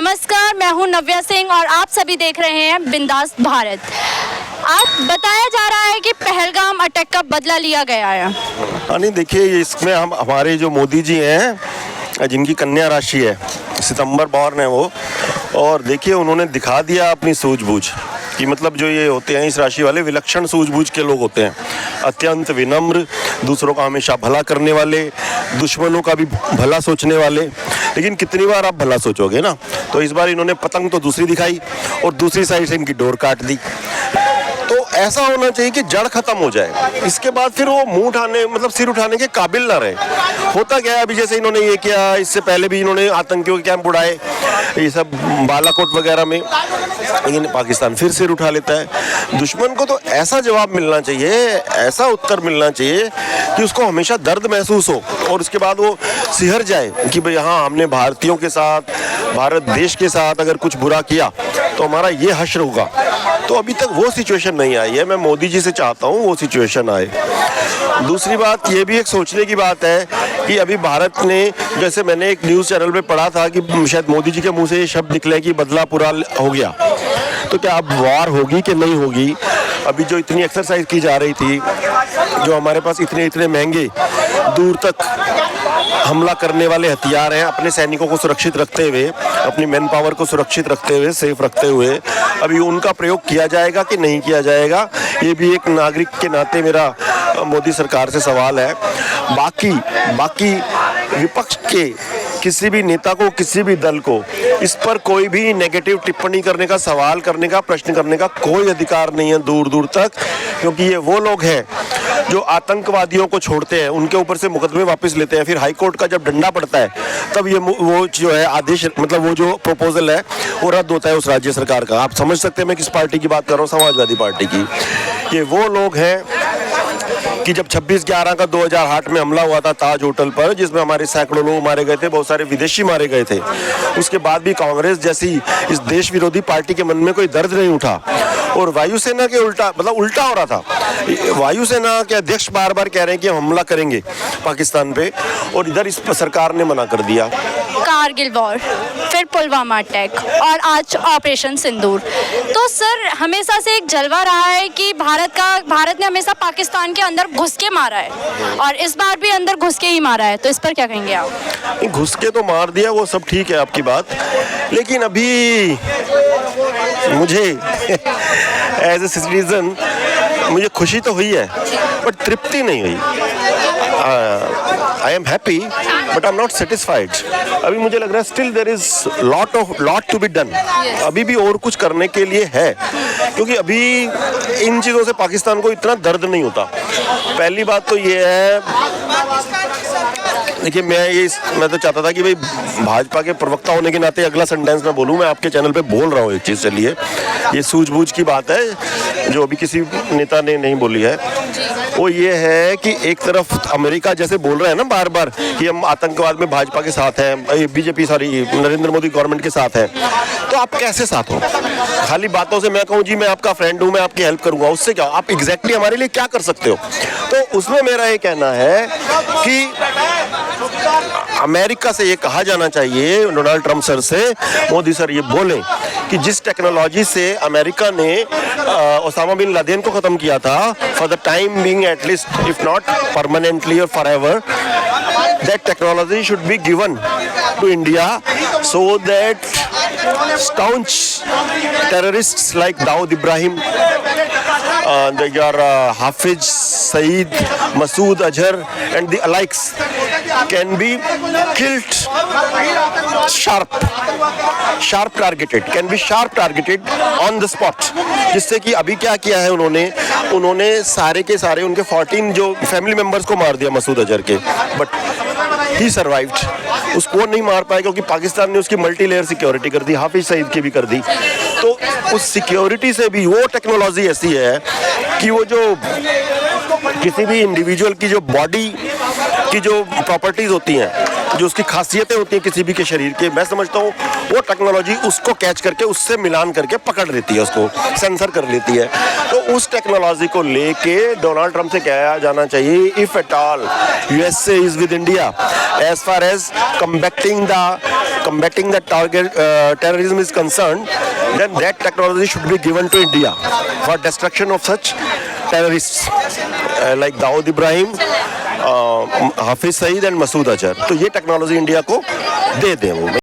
नमस्कार, मैं हूं नव्या सिंह और आप सभी देख रहे हैं बिंदास भारत। आज बताया जा रहा है कि पहलगाम अटैक का बदला लिया गया है। नहीं, देखिए, इसमें हमारे जो मोदी जी हैं, जिनकी कन्या राशि है, सितंबर बॉर्न है वो, और देखिए उन्होंने दिखा दिया अपनी सूझबूझ कि मतलब जो ये होते हैं इस राशि वाले, विलक्षण सूझबूझ के लोग होते हैं, अत्यंत विनम्र, दूसरों का हमेशा भला करने वाले, दुश्मनों का भी भला सोचने वाले। लेकिन कितनी बार आप भला सोचोगे ना, तो इस बार इन्होंने पतंग तो दूसरी दिखाई और दूसरी साइड से इनकी डोर काट दी। तो ऐसा होना चाहिए कि जड़ खत्म हो जाए, इसके बाद फिर वो मुंह उठाने, मतलब सिर उठाने के काबिल ना रहे। होता क्या है, अभी जैसे इन्होंने ये किया, इससे पहले भी इन्होंने आतंकियों के कैंप उड़ाए, ये सब बालाकोट वगैरह में, लेकिन पाकिस्तान फिर सिर उठा लेता है। दुश्मन को तो ऐसा जवाब मिलना चाहिए, ऐसा उत्तर मिलना चाहिए कि उसको हमेशा दर्द महसूस हो और उसके बाद वो सिहर जाए कि भाई हाँ, हमने भारतीयों के साथ, भारत देश के साथ अगर कुछ बुरा किया तो हमारा ये हश्र होगा। तो अभी तक वो सिचुएशन नहीं आई है। मैं मोदी जी से चाहता हूँ वो सिचुएशन आए। दूसरी बात ये भी एक सोचने की बात है कि अभी भारत ने, जैसे मैंने एक न्यूज़ चैनल पे पढ़ा था कि शायद मोदी जी के मुंह से ये शब्द निकले कि बदला पूरा हो गया। तो क्या अब वार होगी कि नहीं होगी? अभी जो इतनी एक्सरसाइज की जा रही थी, जो हमारे पास इतने महंगे दूर तक हमला करने वाले हथियार हैं, अपने सैनिकों को सुरक्षित रखते हुए, अपनी मैन पावर को सुरक्षित रखते हुए, सेफ रखते हुए, अभी उनका प्रयोग किया जाएगा कि नहीं किया जाएगा, ये भी एक नागरिक के नाते मेरा मोदी सरकार से सवाल है। बाकी विपक्ष के किसी भी नेता को, किसी भी दल को इस पर कोई भी नेगेटिव टिप्पणी करने का, सवाल करने का, प्रश्न करने का कोई अधिकार नहीं है दूर दूर तक, क्योंकि ये वो लोग हैं जो आतंकवादियों को छोड़ते हैं, उनके ऊपर से मुकदमे वापस लेते हैं, फिर हाई कोर्ट का जब डंडा पड़ता है तब ये वो जो है आदेश, मतलब वो जो प्रपोजल है वो रद्द होता है उस राज्य सरकार का। आप समझ सकते हैं मैं किस पार्टी की बात कर रहा हूँ, समाजवादी पार्टी की। ये वो लोग हैं कि जब 26/11 का 2008 में हमला हुआ था ताज होटल पर, जिसमें हमारे सैकड़ों लोग मारे गए थे, बहुत सारे विदेशी मारे गए थे, उसके बाद भी कांग्रेस जैसी इस देश विरोधी पार्टी के मन में कोई दर्द नहीं उठा और वायुसेना के उल्टा हो रहा था। वायुसेना के अध्यक्ष बार बार कह रहे हैं कि हम हमला करेंगे पाकिस्तान पे, और इधर इस सरकार ने मना कर दिया। कारगिल वॉर, फिर पुलवामा अटैक और आज ऑपरेशन सिंदूर। तो सर, हमेशा से एक जलवा रहा है कि भारत ने हमेशा पाकिस्तान के अंदर घुस के मारा है और इस बार भी अंदर घुस के ही मारा है। तो इस पर क्या कहेंगे आप? घुस के तो मार दिया, वो सब ठीक है आपकी बात, लेकिन अभी मुझे एज ए सिटीजन मुझे खुशी तो हुई है बट तृप्ति नहीं हुई। I am happy but I am not satisfied. अभी मुझे लग रहा है still there is lot to be done. अभी भी और कुछ करने के लिए है, क्योंकि अभी इन चीज़ों से पाकिस्तान को इतना दर्द नहीं होता। पहली बात तो ये है, देखिए मैं तो चाहता था कि भाई भाजपा के प्रवक्ता होने के नाते अगला सेंटेंस मैं बोलूँ, मैं आपके चैनल पे बोल रहा हूँ एक चीज़, चलिए, ये सूझबूझ की बात है जो अभी किसी नेता ने नहीं बोली है। वो ये है कि एक तरफ अमेरिका जैसे बोल रहे हैं ना बार बार कि हम आतंकवाद में भाजपा के साथ हैं, बीजेपी नरेंद्र मोदी गवर्नमेंट के साथ हैं, तो आप कैसे साथ हो? खाली बातों से मैं कहूँ जी मैं आपका फ्रेंड हूँ, मैं आपकी हेल्प करूँगा, उससे क्या? आप एग्जैक्टली हमारे लिए क्या कर सकते हो? तो उसमें मेरा ये कहना है कि अमेरिका से ये कहा जाना चाहिए, डोनाल्ड ट्रंप सर से, मोदी सर ये बोलें कि जिस टेक्नोलॉजी से अमेरिका ने ओसामा बिन लादेन को खत्म किया था, for the time being at least, if not permanently और forever, that technology should be given to India so that staunch terrorists like Dawood Ibrahim, Hafiz Saeed, Masood Azhar and the likes can be killed sharp targeted on the spot। जिससे कि अभी क्या किया है उन्होंने सारे के सारे उनके 14 जो फैमिली मेंबर्स को मार दिया मसूद अजहर के, बट ही सर्वाइव्ड। उसको नहीं मार पाया क्योंकि पाकिस्तान ने उसकी मल्टी लेयर सिक्योरिटी कर दी, हाफिज सईद की भी कर दी। तो उस सिक्योरिटी से भी वो टेक्नोलॉजी ऐसी है कि वो जो किसी भी इंडिविजुअल की जो बॉडी की जो प्रॉपर्टीज होती हैं जो उसकी खासियतें होती हैं किसी भी के शरीर के, मैं समझता हूँ वो टेक्नोलॉजी उसको कैच करके उससे मिलान करके पकड़ लेती है, उसको सेंसर कर लेती है। तो उस टेक्नोलॉजी को लेके डोनाल्ड ट्रंप से कहा जाना चाहिए, if at all USA is with India as far as combating the target terrorism is concerned, then that technology should be given to India for destruction of such terrorists like Dawood Ibrahim, Hafiz Saeed and Masood Azhar. तो ये technology India को दे दें वो।